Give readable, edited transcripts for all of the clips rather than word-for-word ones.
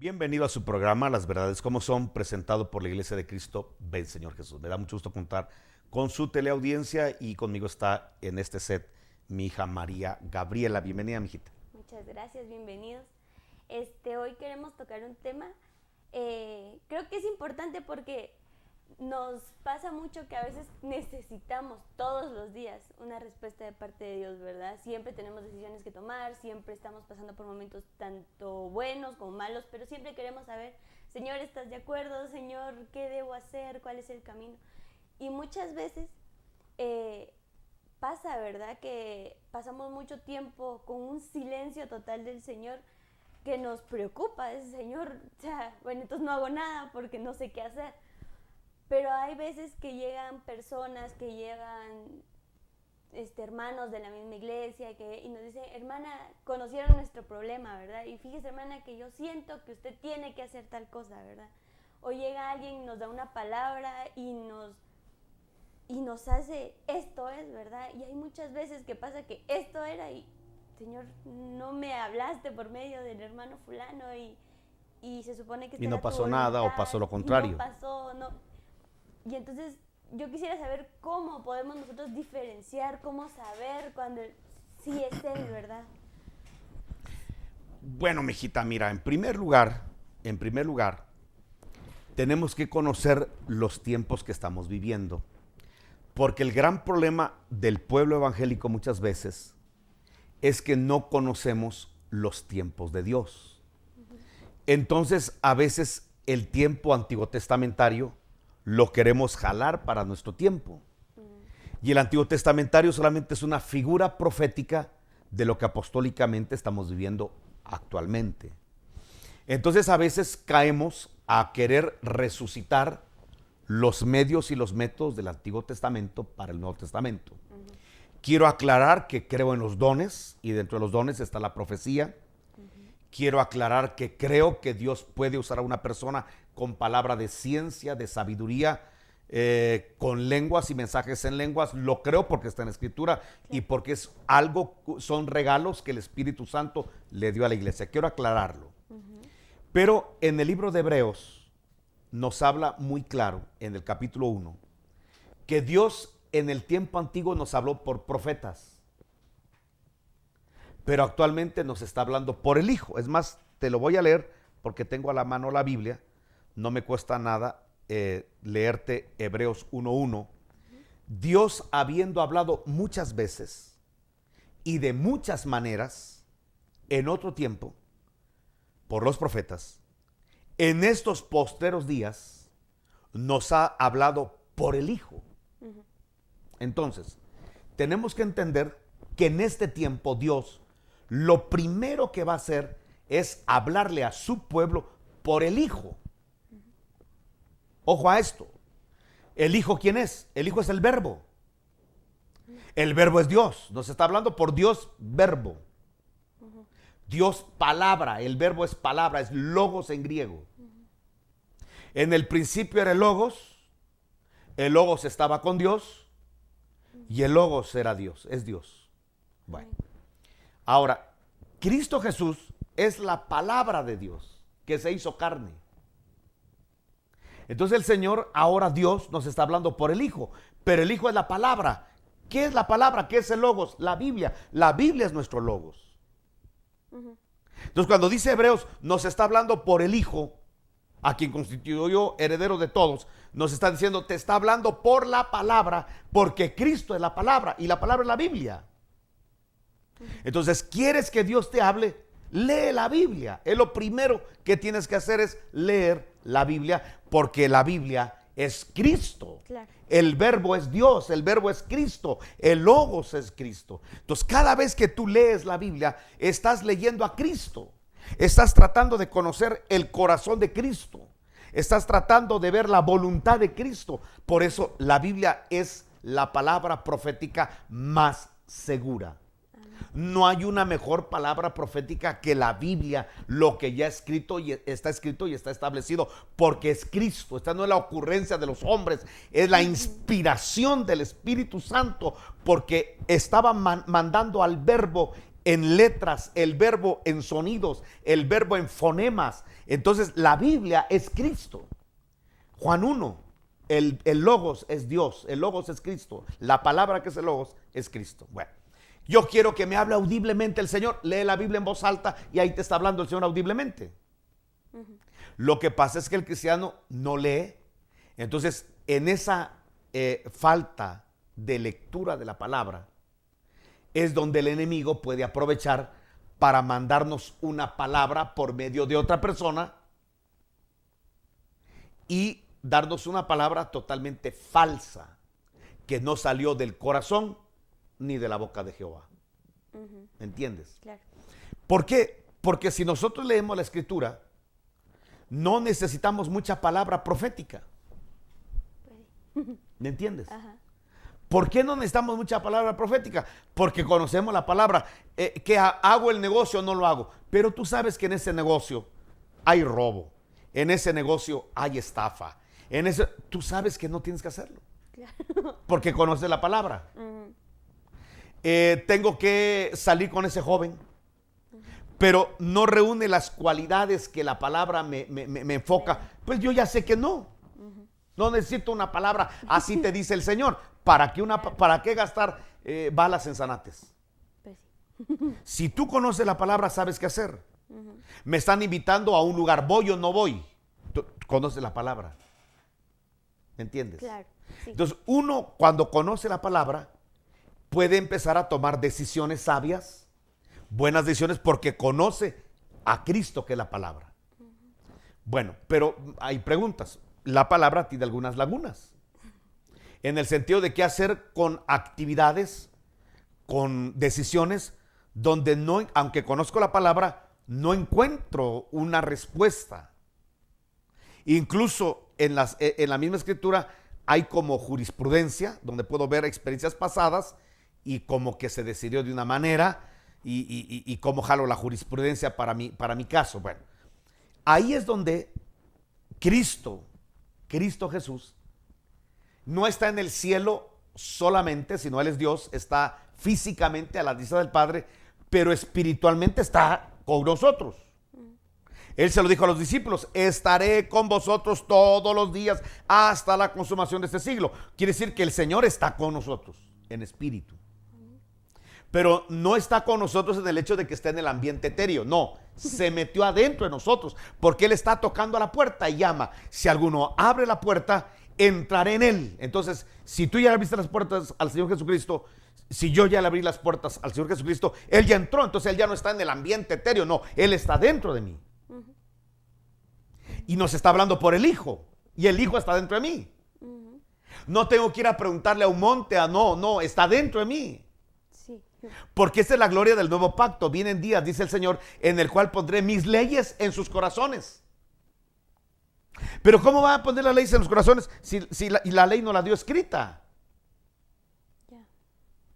Bienvenido a su programa Las Verdades como Son, presentado por la Iglesia de Cristo. Ven, Señor Jesús. Me da mucho gusto contar con su teleaudiencia y conmigo está en este set mi hija María Gabriela. Bienvenida, mijita. Muchas gracias, bienvenidos. Hoy queremos tocar un tema, creo que es importante porque nos pasa mucho que a veces necesitamos todos los días una respuesta de parte de Dios, ¿verdad? Siempre tenemos decisiones que tomar, siempre estamos pasando por momentos tanto buenos como malos, pero siempre queremos saber, Señor, ¿estás de acuerdo? Señor, ¿qué debo hacer? ¿Cuál es el camino? Y muchas veces pasa, ¿verdad? Que pasamos mucho tiempo con un silencio total del Señor que nos preocupa. Es, Señor, bueno, entonces no hago nada porque no sé qué hacer. Pero hay veces que llegan personas, que llegan hermanos de la misma iglesia y nos dicen, hermana, conocieron nuestro problema, ¿verdad? Y fíjese, hermana, que yo siento que usted tiene que hacer tal cosa, ¿verdad? O llega alguien, nos da una palabra y nos hace, esto es, ¿verdad? Y hay muchas veces que pasa que esto era y, Señor, no me hablaste por medio del hermano fulano y se supone que Y no pasó nada o pasó lo contrario. no pasó, no. Y entonces yo quisiera saber cómo podemos nosotros diferenciar, cómo saber cuando sí es Él, ¿verdad? Bueno, mijita, mira, en primer lugar, tenemos que conocer los tiempos que estamos viviendo. Porque el gran problema del pueblo evangélico muchas veces es que no conocemos los tiempos de Dios. Entonces, a veces el tiempo antiguo testamentario lo queremos jalar para nuestro tiempo. Y el Antiguo Testamentario solamente es una figura profética de lo que apostólicamente estamos viviendo actualmente. Entonces, a veces caemos a querer resucitar los medios y los métodos del Antiguo Testamento para el Nuevo Testamento. Quiero aclarar que creo en los dones y dentro de los dones está la profecía. Quiero aclarar que creo que Dios puede usar a una persona con palabra de ciencia, de sabiduría, con lenguas y mensajes en lenguas. Lo creo porque está en la Escritura y porque es algo, son regalos que el Espíritu Santo le dio a la iglesia. Quiero aclararlo. Pero en el libro de Hebreos nos habla muy claro en el capítulo 1 que Dios en el tiempo antiguo nos habló por profetas, pero actualmente nos está hablando por el Hijo. Es más, te lo voy a leer porque tengo a la mano la Biblia, no me cuesta nada leerte Hebreos 1:1. Dios, habiendo hablado muchas veces y de muchas maneras en otro tiempo por los profetas, en estos postreros días nos ha hablado por el Hijo. Entonces, tenemos que entender que en este tiempo Dios lo primero que va a hacer es hablarle a su pueblo por el Hijo. Ojo a esto. ¿El Hijo quién es? El Hijo es el Verbo. El Verbo es Dios. Nos está hablando por Dios Verbo. Dios palabra. El Verbo es palabra, es logos en griego. En el principio era el logos estaba con Dios y el logos era Dios, es Dios. Bueno, ahora, Cristo Jesús es la palabra de Dios que se hizo carne. Entonces el Señor, ahora Dios, nos está hablando por el Hijo, pero el Hijo es la palabra. ¿Qué es la palabra? ¿Qué es el logos? La Biblia. La Biblia es nuestro logos. Entonces cuando dice Hebreos, nos está hablando por el Hijo, a quien constituyó heredero de todos, nos está diciendo, te está hablando por la palabra, porque Cristo es la palabra y la palabra es la Biblia. Entonces, ¿quieres que Dios te hable? Lee la Biblia. Es lo primero que tienes que hacer, es leer la Biblia, porque la Biblia es Cristo. Claro. El Verbo es Dios, el Verbo es Cristo, el Logos es Cristo. Entonces, cada vez que tú lees la Biblia, estás leyendo a Cristo. Estás tratando de conocer el corazón de Cristo. Estás tratando de ver la voluntad de Cristo. Por eso la Biblia es la palabra profética más segura. No hay una mejor palabra profética que la Biblia, lo que ya escrito y está establecido, porque es Cristo. Esta no es la ocurrencia de los hombres, es la inspiración del Espíritu Santo, porque estaba mandando al Verbo en letras, el verbo en sonidos, el verbo en fonemas. Entonces la Biblia es Cristo. Juan 1, el Logos es Dios, el Logos es Cristo. La palabra que es el Logos es Cristo. Bueno, yo quiero que me hable audiblemente el Señor. Lee la Biblia en voz alta y ahí te está hablando el Señor audiblemente. Lo que pasa es que el cristiano no lee. Entonces, en esa falta de lectura de la palabra, es donde el enemigo puede aprovechar para mandarnos una palabra por medio de otra persona y darnos una palabra totalmente falsa, que no salió del corazón ni de la boca de Jehová. ¿Me entiendes? Claro. ¿Por qué? Porque si nosotros leemos la Escritura, no necesitamos mucha palabra profética. ¿Me entiendes? Ajá. ¿Por qué no necesitamos mucha palabra profética? Porque conocemos la palabra. Que hago el negocio o no lo hago. Pero tú sabes que en ese negocio hay robo. En ese negocio hay estafa. Tú sabes que no tienes que hacerlo. Claro. Porque conoces la palabra. Tengo que salir con ese joven. Pero no reúne las cualidades que la palabra me enfoca. Pues yo ya sé que no. No necesito una palabra, así te dice el Señor. ¿Para qué gastar balas en zanates? Pues sí. Si tú conoces la palabra, sabes qué hacer. Me están invitando a un lugar, ¿voy o no voy? Tú conoces la palabra. ¿Me entiendes? Claro. Sí. Entonces, uno cuando conoce la palabra, puede empezar a tomar decisiones sabias, buenas decisiones, porque conoce a Cristo, que es la palabra. Bueno, pero hay preguntas. La palabra tiene algunas lagunas, en el sentido de qué hacer con actividades, con decisiones, donde no, aunque conozco la palabra, no encuentro una respuesta. Incluso en la misma Escritura hay como jurisprudencia, donde puedo ver experiencias pasadas y como que se decidió de una manera y cómo jalo la jurisprudencia para mi caso. Bueno, ahí es donde Cristo Jesús no está en el cielo solamente, sino Él es Dios, está físicamente a la diestra del Padre, pero espiritualmente está con nosotros. Él se lo dijo a los discípulos: estaré con vosotros todos los días hasta la consumación de este siglo. Quiere decir que el Señor está con nosotros en espíritu. Pero no está con nosotros en el hecho de que esté en el ambiente etéreo. No, se metió adentro de nosotros, porque Él está tocando a la puerta y llama. Si alguno abre la puerta, entraré en Él. Entonces, si tú ya le abriste las puertas al Señor Jesucristo, si yo ya le abrí las puertas al Señor Jesucristo, Él ya entró. Entonces Él ya no está en el ambiente etéreo. No, Él está dentro de mí. Y nos está hablando por el Hijo. Y el Hijo está dentro de mí. No tengo que ir a preguntarle a un monte, no, está dentro de mí. Sí. Porque esta es la gloria del nuevo pacto. Vienen días, dice el Señor, en el cual pondré mis leyes en sus corazones. Pero ¿cómo va a poner las leyes en los corazones si la ley no la dio escrita? Ya.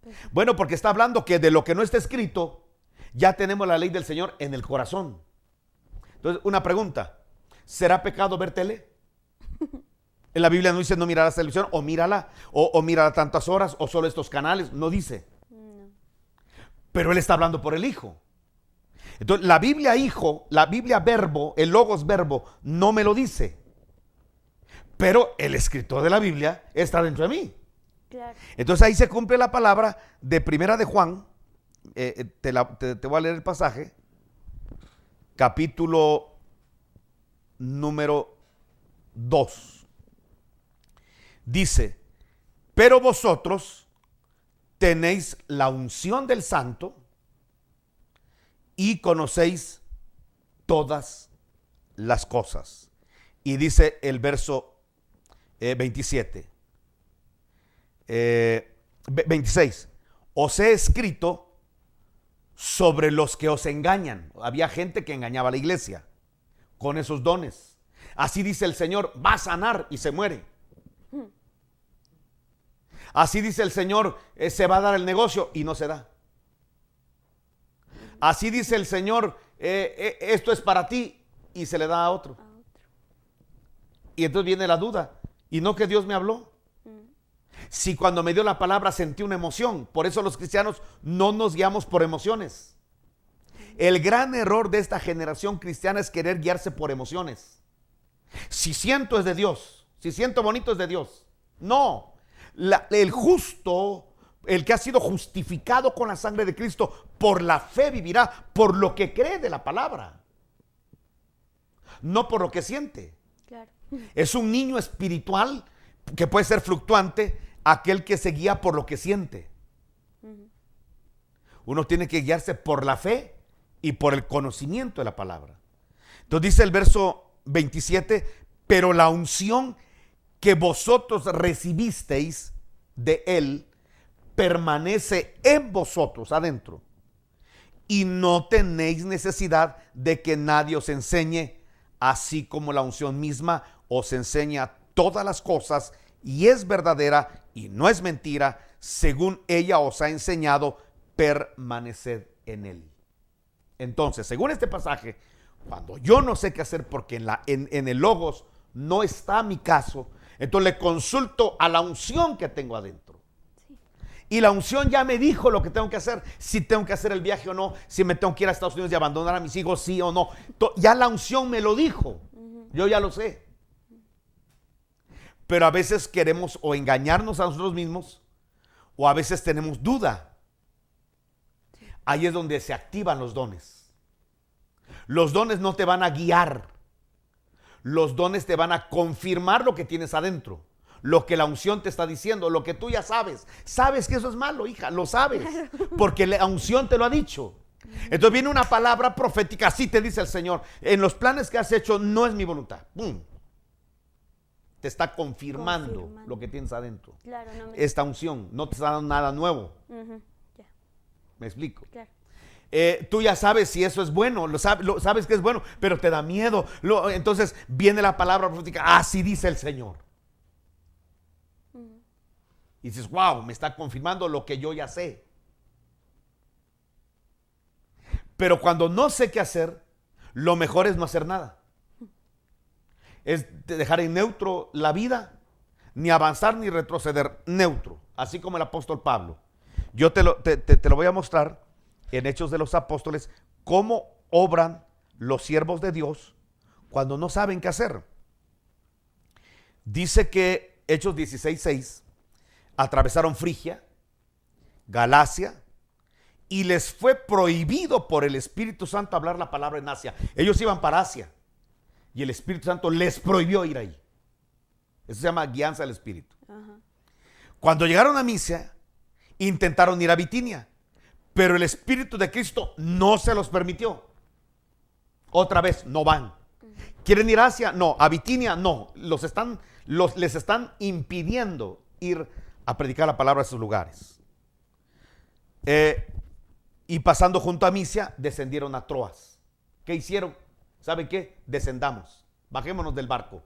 Pues, Bueno, porque está hablando que de lo que no está escrito, ya tenemos la ley del Señor en el corazón. Entonces, una pregunta: ¿será pecado ver tele? En la Biblia no dice no mirarás televisión, o mírala, o mírala tantas horas, o solo estos canales, no dice. no. Pero Él está hablando por el Hijo. Entonces, la Biblia Hijo, la Biblia Verbo, el Logos Verbo, no me lo dice. Pero el escritor de la Biblia está dentro de mí. Claro. Entonces ahí se cumple la palabra de Primera de Juan. Te voy a leer el pasaje. Capítulo número 2. Dice: pero vosotros tenéis la unción del Santo y conocéis todas las cosas. Y dice el verso 26. Os he escrito sobre los que os engañan. Había gente que engañaba a la iglesia con esos dones. Así dice el Señor: va a sanar y se muere. Así dice el Señor: se va a dar el negocio y no se da. Así dice el Señor: esto es para ti, y se le da a otro. Y entonces viene la duda: ¿y no que Dios me habló? Si cuando me dio la palabra sentí una emoción. Por eso los cristianos no nos guiamos por emociones. El gran error de esta generación cristiana es querer guiarse por emociones. Si siento es de Dios, si siento bonito es de Dios. No, el justo, el que ha sido justificado con la sangre de Cristo, por la fe vivirá, por lo que cree de la palabra, no por lo que siente. Claro. Es un niño espiritual que puede ser fluctuante, aquel que se guía por lo que siente. Uno tiene que guiarse por la fe y por el conocimiento de la palabra. Entonces dice el verso 27, pero la unción que vosotros recibisteis de él permanece en vosotros adentro, y no tenéis necesidad de que nadie os enseñe, así como la unción misma os enseña todas las cosas y es verdadera y no es mentira, según ella os ha enseñado, permaneced en él. Entonces, según este pasaje, cuando yo no sé qué hacer porque en el Logos no está mi caso, entonces le consulto a la unción que tengo adentro. Sí. Y la unción ya me dijo lo que tengo que hacer, si tengo que hacer el viaje o no, si me tengo que ir a Estados Unidos y abandonar a mis hijos, sí o no. Ya la unción me lo dijo, yo ya lo sé. Pero a veces queremos o engañarnos a nosotros mismos, o a veces tenemos duda. Ahí es donde se activan los dones. Los dones no te van a guiar. Los dones te van a confirmar lo que tienes adentro, lo que la unción te está diciendo, lo que tú ya sabes. Sabes que eso es malo, hija, lo sabes, porque la unción te lo ha dicho. Entonces viene una palabra profética, así te dice el Señor: en los planes que has hecho no es mi voluntad. ¡Pum! Te está confirmando lo que tienes adentro. Claro, esta unción no te está dando nada nuevo. Yeah. ¿Me explico? Claro. Tú ya sabes si eso es bueno, sabes que es bueno, pero te da miedo. Entonces viene la palabra profética, así dice el Señor. Y dices, wow, me está confirmando lo que yo ya sé. Pero cuando no sé qué hacer, lo mejor es no hacer nada. Es dejar en neutro la vida, ni avanzar ni retroceder, neutro, así como el apóstol Pablo. Yo te lo voy a mostrar en Hechos de los Apóstoles, cómo obran los siervos de Dios cuando no saben qué hacer. Dice que Hechos 16:6, atravesaron Frigia, Galacia, y les fue prohibido por el Espíritu Santo hablar la palabra en Asia. Ellos iban para Asia y el Espíritu Santo les prohibió ir ahí. Eso se llama guianza del Espíritu. Cuando llegaron a Misia, intentaron ir a Bitinia, pero el Espíritu de Cristo no se los permitió. Otra vez, no van. ¿Quieren ir a Asia? No. ¿A Bitinia? No. Les están impidiendo ir a predicar la palabra a esos lugares. Y pasando junto a Misia, descendieron a Troas. ¿Qué hicieron? ¿Saben qué? Descendamos. Bajémonos del barco.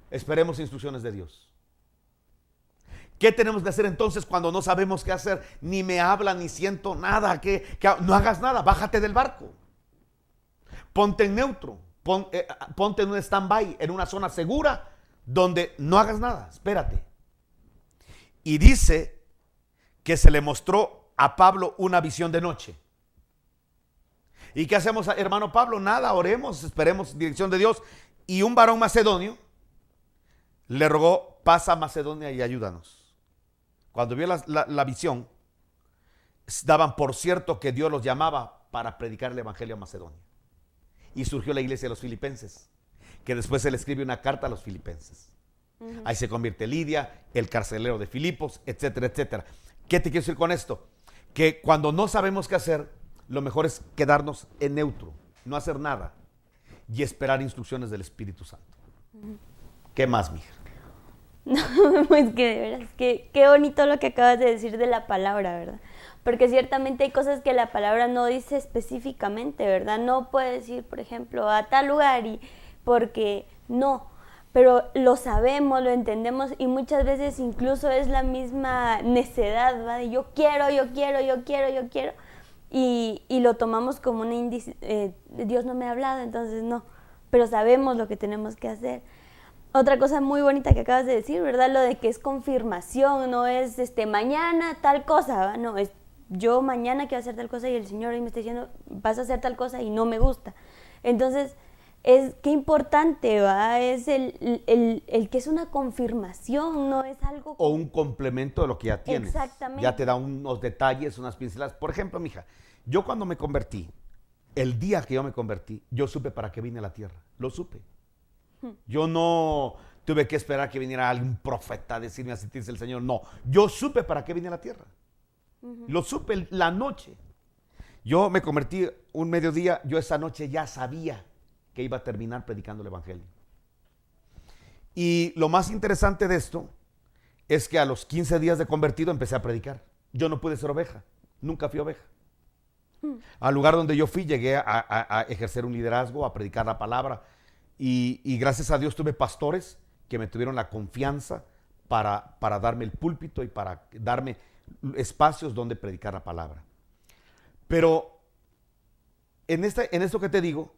Esperemos instrucciones de Dios. ¿Qué tenemos que hacer entonces cuando no sabemos qué hacer? Ni me habla, ni siento nada. No hagas nada, bájate del barco. Ponte en neutro. Ponte en un stand-by, en una zona segura, donde no hagas nada. Espérate. Y dice que se le mostró a Pablo una visión de noche. ¿Y qué hacemos, hermano Pablo? Nada, oremos, esperemos dirección de Dios. Y un varón macedonio le rogó: pasa a Macedonia y ayúdanos. Cuando vio la visión, daban por cierto que Dios los llamaba para predicar el evangelio a Macedonia. Y surgió la iglesia de los filipenses, que después se le escribe una carta a los filipenses. Ahí se convierte Lidia, el carcelero de Filipos, etcétera, etcétera. ¿Qué te quiero decir con esto? Que cuando no sabemos qué hacer, lo mejor es quedarnos en neutro, no hacer nada y esperar instrucciones del Espíritu Santo. ¿Qué más, mija? No, pues que de veras, qué bonito lo que acabas de decir de la palabra, ¿verdad? Porque ciertamente hay cosas que la palabra no dice específicamente, ¿verdad? No puede decir, por ejemplo, a tal lugar, y porque no, pero lo sabemos, lo entendemos, y muchas veces incluso es la misma necedad, ¿verdad? De yo quiero, y lo tomamos como una Dios no me ha hablado, entonces no, pero sabemos lo que tenemos que hacer. Otra cosa muy bonita que acabas de decir, ¿verdad? Lo de que es confirmación, no es mañana tal cosa, ¿verdad? No, es yo mañana quiero hacer tal cosa y el Señor hoy me está diciendo, vas a hacer tal cosa y no me gusta. Entonces, qué importante, ¿va? Es el que es una confirmación, no es algo... O un complemento de lo que ya tienes. Exactamente. Ya te da unos detalles, unas pinceladas. Por ejemplo, mija, yo cuando me convertí, el día que yo me convertí, yo supe para qué vine a la tierra. Lo supe. Yo no tuve que esperar que viniera algún profeta a decirme, así dice el Señor. No, yo supe para qué vine a la tierra. Lo supe la noche. Yo me convertí un mediodía, yo esa noche ya sabía que iba a terminar predicando el evangelio. Y lo más interesante de esto es que a los 15 días de convertido empecé a predicar. Yo no pude ser oveja, nunca fui oveja. Al lugar donde yo fui llegué a ejercer un liderazgo, a predicar la palabra y gracias a Dios tuve pastores que me tuvieron la confianza para darme el púlpito y para darme espacios donde predicar la palabra. Pero en esto que te digo,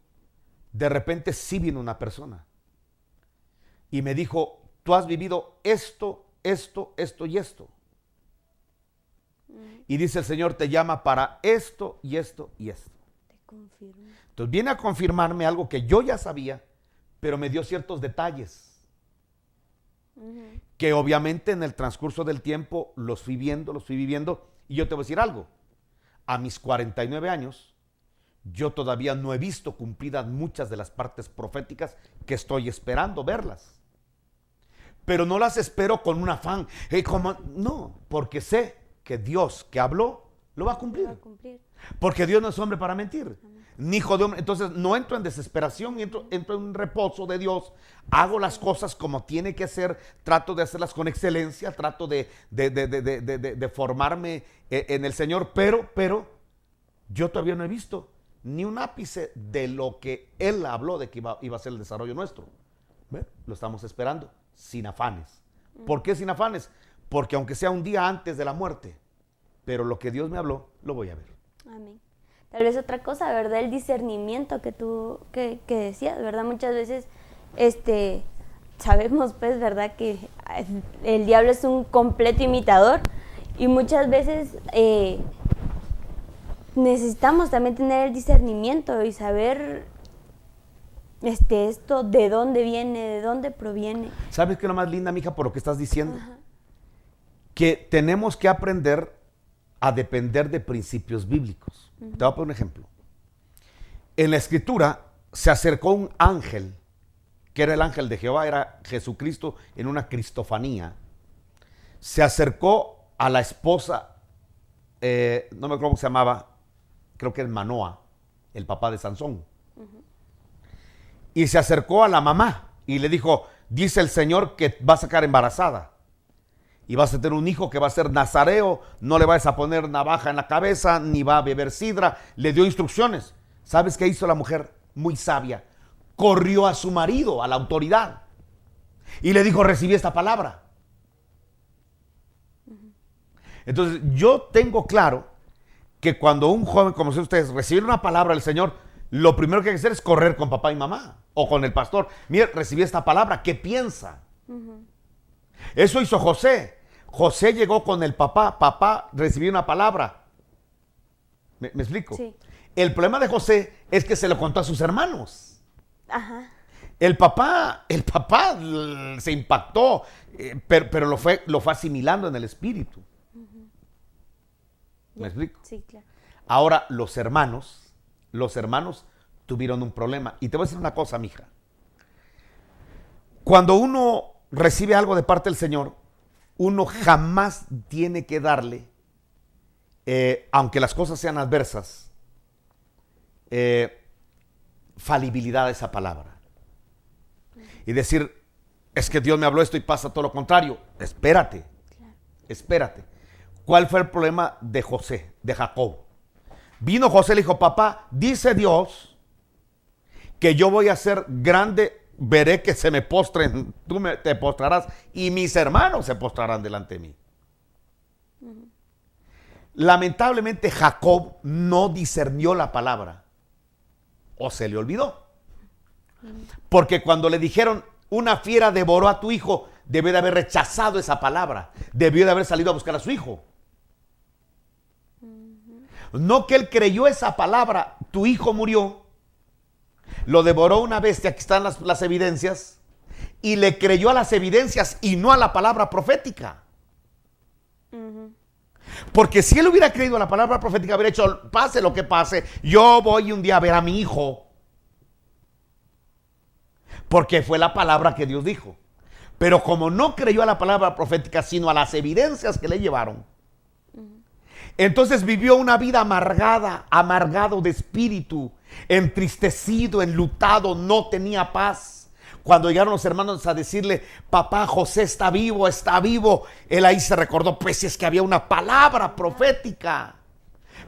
de repente sí vino una persona y me dijo, tú has vivido esto, esto, esto y esto. Y dice el Señor te llama para esto y esto y esto. Te confirmo. Entonces viene a confirmarme algo que yo ya sabía, pero me dio ciertos detalles. Que obviamente en el transcurso del tiempo los fui viviendo. Y yo te voy a decir algo. A mis 49 años, yo todavía no he visto cumplidas muchas de las partes proféticas que estoy esperando verlas. Pero no las espero con un afán. No, porque sé que Dios que habló, lo va a cumplir. Porque Dios no es hombre para mentir. Ni hijo de hombre. Entonces no entro en desesperación, entro en un reposo de Dios. Hago las cosas como tiene que ser. Trato de hacerlas con excelencia. Trato de formarme en el Señor. Pero yo todavía no he visto ni un ápice de lo que Él habló de que iba a ser el desarrollo nuestro. ¿Ve? Lo estamos esperando sin afanes. ¿Por qué sin afanes? Porque aunque sea un día antes de la muerte, pero lo que Dios me habló, lo voy a ver. Amén. Tal vez otra cosa, ¿verdad? El discernimiento que tú que decías, ¿verdad? Muchas veces sabemos, pues, ¿verdad? Que el diablo es un completo imitador y muchas veces necesitamos también tener el discernimiento y saber esto de dónde viene, de dónde proviene. ¿Sabes qué es lo más linda, mija, por lo que estás diciendo? Ajá. Que tenemos que aprender a depender de principios bíblicos. Te voy a poner un ejemplo. En la Escritura se acercó un ángel, que era el ángel de Jehová, era Jesucristo en una cristofanía. Se acercó a la esposa, no me acuerdo cómo se llamaba, creo que es Manoa, el papá de Sansón. Y se acercó a la mamá y le dijo, dice el Señor que va a sacar embarazada. Y vas a tener un hijo que va a ser nazareo, no le vas a poner navaja en la cabeza, ni va a beber sidra. Le dio instrucciones. ¿Sabes qué hizo la mujer? Muy sabia. Corrió a su marido, a la autoridad. Y le dijo, recibí esta palabra. Entonces, yo tengo claro que cuando un joven, como ustedes, recibe una palabra del Señor, lo primero que hay que hacer es correr con papá y mamá. O con el pastor. Mira, recibí esta palabra, ¿qué piensa? Eso hizo José. José llegó con el papá recibió una palabra. ¿Me explico? Sí. El problema de José es que se lo contó a sus hermanos. Ajá. El papá se impactó, pero lo fue asimilando en el espíritu. ¿Me explico? Sí, claro. Ahora los hermanos tuvieron un problema. Y te voy a decir una cosa, mija. Cuando uno recibe algo de parte del Señor, uno jamás tiene que darle, aunque las cosas sean adversas, falibilidad a esa palabra. Y decir, es que Dios me habló esto y pasa todo lo contrario. Espérate, claro. Espérate. ¿Cuál fue el problema de José, de Jacob? Vino José y le dijo, papá, dice Dios que yo voy a ser grande, veré que se me postren, te postrarás y mis hermanos se postrarán delante de mí. Lamentablemente Jacob no discernió la palabra o se le olvidó. Porque cuando le dijeron una fiera devoró a tu hijo, debió de haber rechazado esa palabra, debió de haber salido a buscar a su hijo. No que él creyó esa palabra, tu hijo murió, lo devoró una bestia, aquí están las evidencias, y le creyó a las evidencias y no a la palabra profética. Porque si él hubiera creído a la palabra profética, hubiera hecho, pase lo que pase, yo voy un día a ver a mi hijo. Porque fue la palabra que Dios dijo. Pero como no creyó a la palabra profética, sino a las evidencias que le llevaron, entonces vivió una vida amargada, amargado de espíritu, entristecido, enlutado, no tenía paz. Cuando llegaron los hermanos a decirle, papá, José está vivo, él ahí se recordó, pues es que había una palabra profética.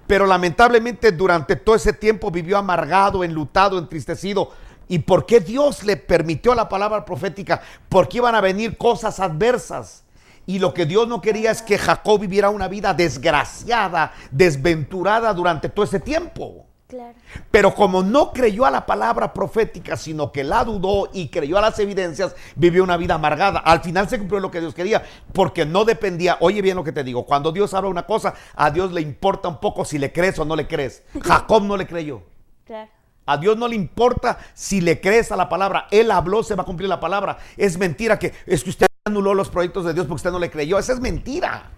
Pero lamentablemente durante todo ese tiempo vivió amargado, enlutado, entristecido. ¿Y por qué Dios le permitió la palabra profética? Porque iban a venir cosas adversas. Y lo que Dios no quería es que Jacob viviera una vida desgraciada, desventurada durante todo ese tiempo. Claro. Pero como no creyó a la palabra profética, sino que la dudó y creyó a las evidencias, vivió una vida amargada. Al final se cumplió lo que Dios quería, porque no dependía, oye bien lo que te digo, cuando Dios habla una cosa, a Dios le importa un poco si le crees o no le crees. Jacob no le creyó. Claro. A Dios no le importa si le crees a la palabra. Él habló, se va a cumplir la palabra. Es mentira que es que usted anuló los proyectos de Dios porque usted no le creyó. Esa es mentira.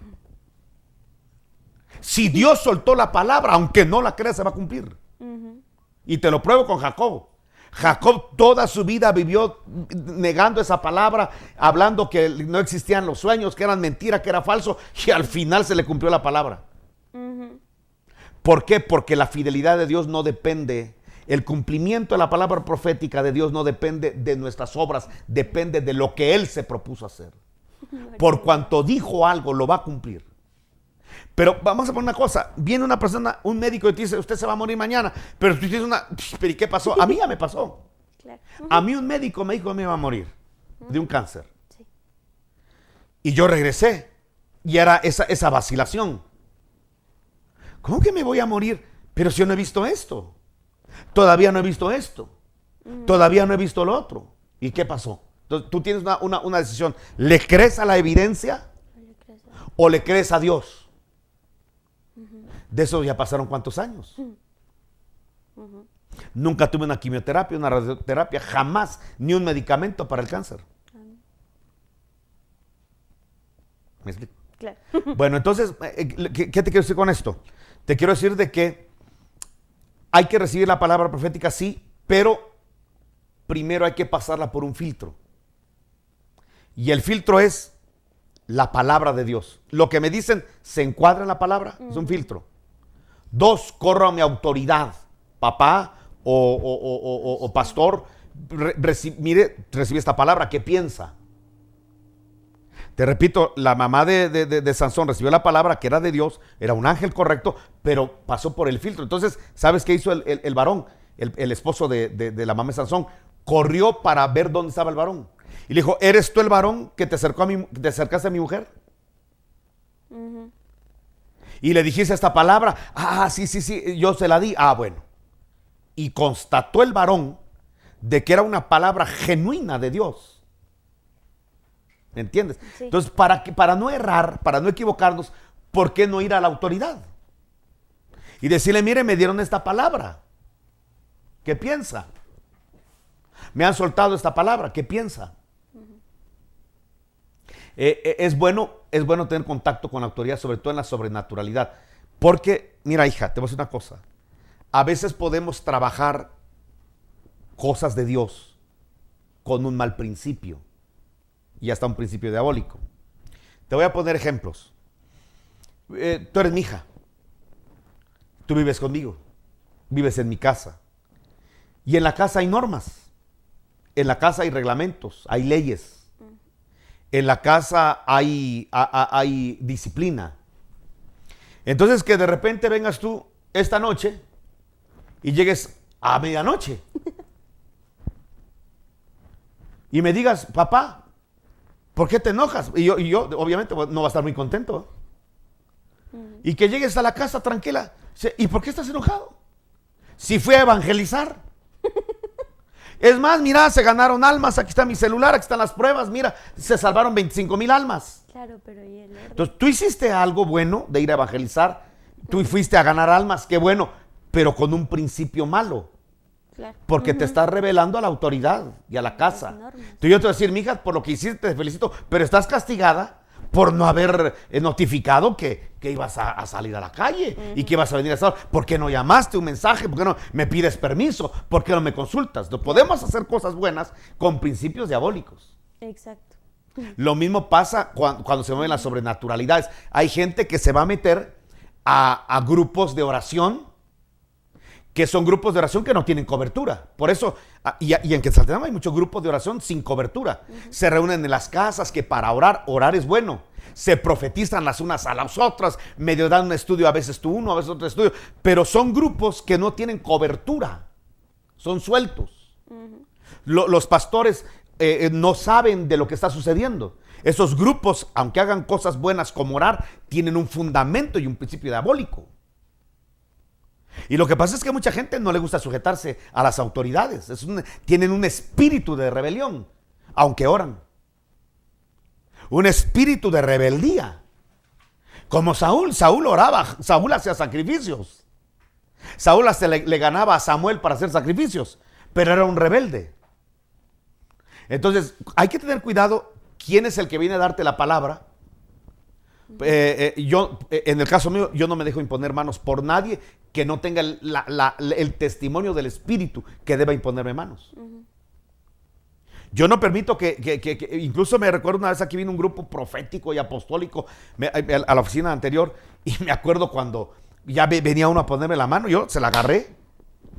Si Dios soltó la palabra, aunque no la creas, se va a cumplir. Y te lo pruebo con Jacob. Jacob toda su vida vivió negando esa palabra, hablando que no existían los sueños, que eran mentira, que era falso, y al final se le cumplió la palabra. ¿Por qué? Porque la fidelidad de Dios no depende. El cumplimiento de la palabra profética de Dios no depende de nuestras obras, depende de lo que Él se propuso hacer. Por cuanto dijo algo, lo va a cumplir. Pero vamos a poner una cosa, viene una persona, un médico y te dice, usted se va a morir mañana, pero tú dices ¿pero y qué pasó? A mí ya me pasó. Claro. A mí un médico me dijo que me iba a morir de un cáncer. Sí. Y yo regresé y era esa vacilación. ¿Cómo que me voy a morir? Pero si yo no he visto esto. Todavía no he visto esto. Todavía no he visto lo otro. ¿Y qué pasó? Entonces, tú tienes una decisión. ¿Le crees a la evidencia o le crees a Dios? De eso ya pasaron ¿cuántos años? Nunca tuve una quimioterapia, una radioterapia, jamás, ni un medicamento para el cáncer. ¿Me explico? Claro. Bueno, entonces, ¿qué te quiero decir con esto? Te quiero decir de que hay que recibir la palabra profética, sí, pero primero hay que pasarla por un filtro. Y el filtro es la palabra de Dios. Lo que me dicen se encuadra en la palabra, es un filtro. 2, corro a mi autoridad, papá o pastor, recibe esta palabra, ¿qué piensa? Te repito, la mamá de Sansón recibió la palabra que era de Dios, era un ángel correcto, pero pasó por el filtro. Entonces, ¿sabes qué hizo el varón? El esposo de la mamá de Sansón corrió para ver dónde estaba el varón. Y le dijo, ¿eres tú el varón que te acercaste a mi mujer? Y le dijiste esta palabra. Ah, sí, yo se la di. Ah, bueno. Y constató el varón de que era una palabra genuina de Dios. ¿Me entiendes? Sí. Entonces, para no errar, para no equivocarnos, ¿por qué no ir a la autoridad? Y decirle, mire, me dieron esta palabra. ¿Qué piensa? Me han soltado esta palabra. ¿Qué piensa? Es bueno tener contacto con la autoridad, sobre todo en la sobrenaturalidad. Porque, mira, hija, te voy a decir una cosa. A veces podemos trabajar cosas de Dios con un mal principio. Y hasta un principio diabólico. Te voy a poner ejemplos. Tú eres mi hija. Tú vives conmigo. Vives en mi casa. Y en la casa hay normas. En la casa hay reglamentos, hay leyes. En la casa hay disciplina. Entonces que de repente vengas tú esta noche y llegues a medianoche. Y me digas, papá, ¿por qué te enojas? Y yo obviamente no va a estar muy contento. Y que llegues a la casa tranquila. ¿Y por qué estás enojado? Si fui a evangelizar. Es más, mira, se ganaron almas. Aquí está mi celular, aquí están las pruebas. Mira, se salvaron 25,000 almas. Claro, pero ¿y el orden? Entonces, tú hiciste algo bueno de ir a evangelizar. Tú fuiste a ganar almas, qué bueno, pero con un principio malo. Claro. Porque te estás revelando a la autoridad y a la casa. Tú yo te voy a decir, mija, por lo que hiciste te felicito, pero estás castigada por no haber notificado que ibas a salir a la calle y que ibas a venir a estar. ¿Por qué no llamaste un mensaje? ¿Por qué no me pides permiso? ¿Por qué no me consultas? No podemos hacer cosas buenas con principios diabólicos. Exacto. Lo mismo pasa cuando se mueven las sobrenaturalidades. Hay gente que se va a meter a grupos de oración, que son grupos de oración que no tienen cobertura. Por eso, y en Quetzaltenango hay muchos grupos de oración sin cobertura. Se reúnen en las casas, que para orar es bueno. Se profetizan las unas a las otras, medio dan un estudio, a veces tú uno, a veces otro estudio, pero son grupos que no tienen cobertura, son sueltos. Los pastores no saben de lo que está sucediendo. Esos grupos, aunque hagan cosas buenas como orar, tienen un fundamento y un principio diabólico. Y lo que pasa es que a mucha gente no le gusta sujetarse a las autoridades. Tienen un espíritu de rebelión, aunque oran. Un espíritu de rebeldía. Como Saúl oraba, Saúl hacía sacrificios. Saúl hasta le ganaba a Samuel para hacer sacrificios, pero era un rebelde. Entonces, hay que tener cuidado quién es el que viene a darte la palabra. En el caso mío, yo no me dejo imponer manos por nadie que no tenga el testimonio del Espíritu que deba imponerme manos. Yo no permito que incluso me recuerdo una vez aquí vino un grupo profético y apostólico a la oficina anterior, y me acuerdo cuando ya venía uno a ponerme la mano, yo se la agarré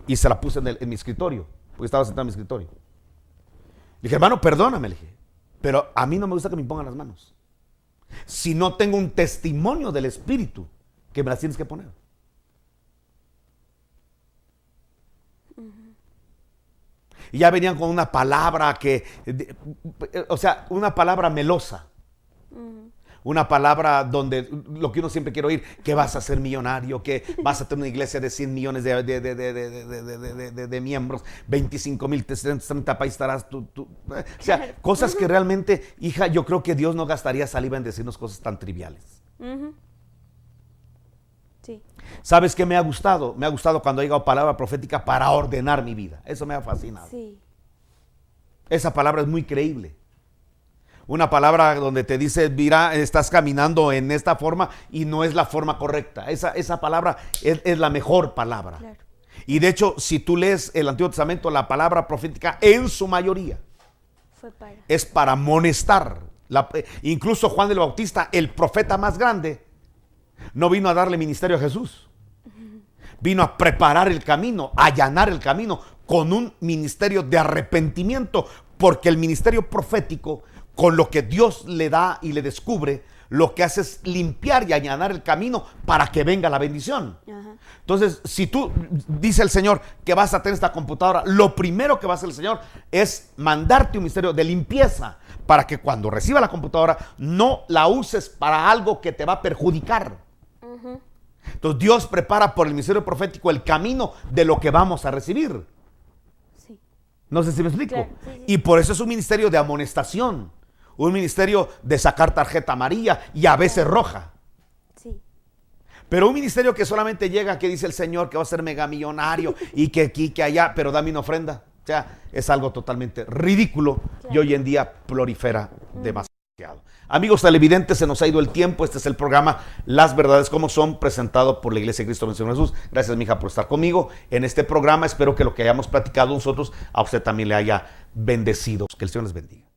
y se la puse en mi escritorio, porque estaba sentado en mi escritorio. Le dije, hermano, perdóname, le dije, pero a mí no me gusta que me impongan las manos. Si no tengo un testimonio del Espíritu, que me las tienes que poner. Y ya venían con una palabra una palabra melosa. Una palabra donde lo que uno siempre quiere oír, que vas a ser millonario, que vas a tener una iglesia de 100 millones de miembros, 25,000, 30 países estarás tú. O sea, cosas que realmente, hija, yo creo que Dios no gastaría saliva en decirnos cosas tan triviales. Sí. ¿Sabes qué me ha gustado? Me ha gustado cuando ha llegado palabra profética para ordenar mi vida. Eso me ha fascinado. Sí. Esa palabra es muy creíble. Una palabra donde te dice, mira, estás caminando en esta forma y no es la forma correcta. Esa palabra es la mejor palabra. Claro. Y de hecho, si tú lees el Antiguo Testamento, la palabra profética en su mayoría es para amonestar. Incluso Juan el Bautista, el profeta más grande, no vino a darle ministerio a Jesús. Vino a preparar el camino, a allanar el camino con un ministerio de arrepentimiento, porque el ministerio profético, con lo que Dios le da y le descubre, lo que hace es limpiar y allanar el camino para que venga la bendición. Entonces, si tú, dice el Señor, que vas a tener esta computadora, lo primero que va a hacer el Señor es mandarte un ministerio de limpieza para que cuando reciba la computadora no la uses para algo que te va a perjudicar. Entonces, Dios prepara por el ministerio profético el camino de lo que vamos a recibir. Sí. No sé si me explico. Claro, sí. Y por eso es un ministerio de amonestación, un ministerio de sacar tarjeta amarilla y a veces roja. Sí. Pero un ministerio que solamente llega, que dice el Señor que va a ser megamillonario y que aquí, que allá, pero dame una ofrenda. O sea, es algo totalmente ridículo, y hoy en día prolifera demasiado. Amigos televidentes, se nos ha ido el tiempo. Este es el programa Las Verdades Como Son, presentado por la Iglesia de Cristo del Señor Jesús. Gracias, mija, por estar conmigo en este programa. Espero que lo que hayamos platicado nosotros a usted también le haya bendecido. Que el Señor les bendiga.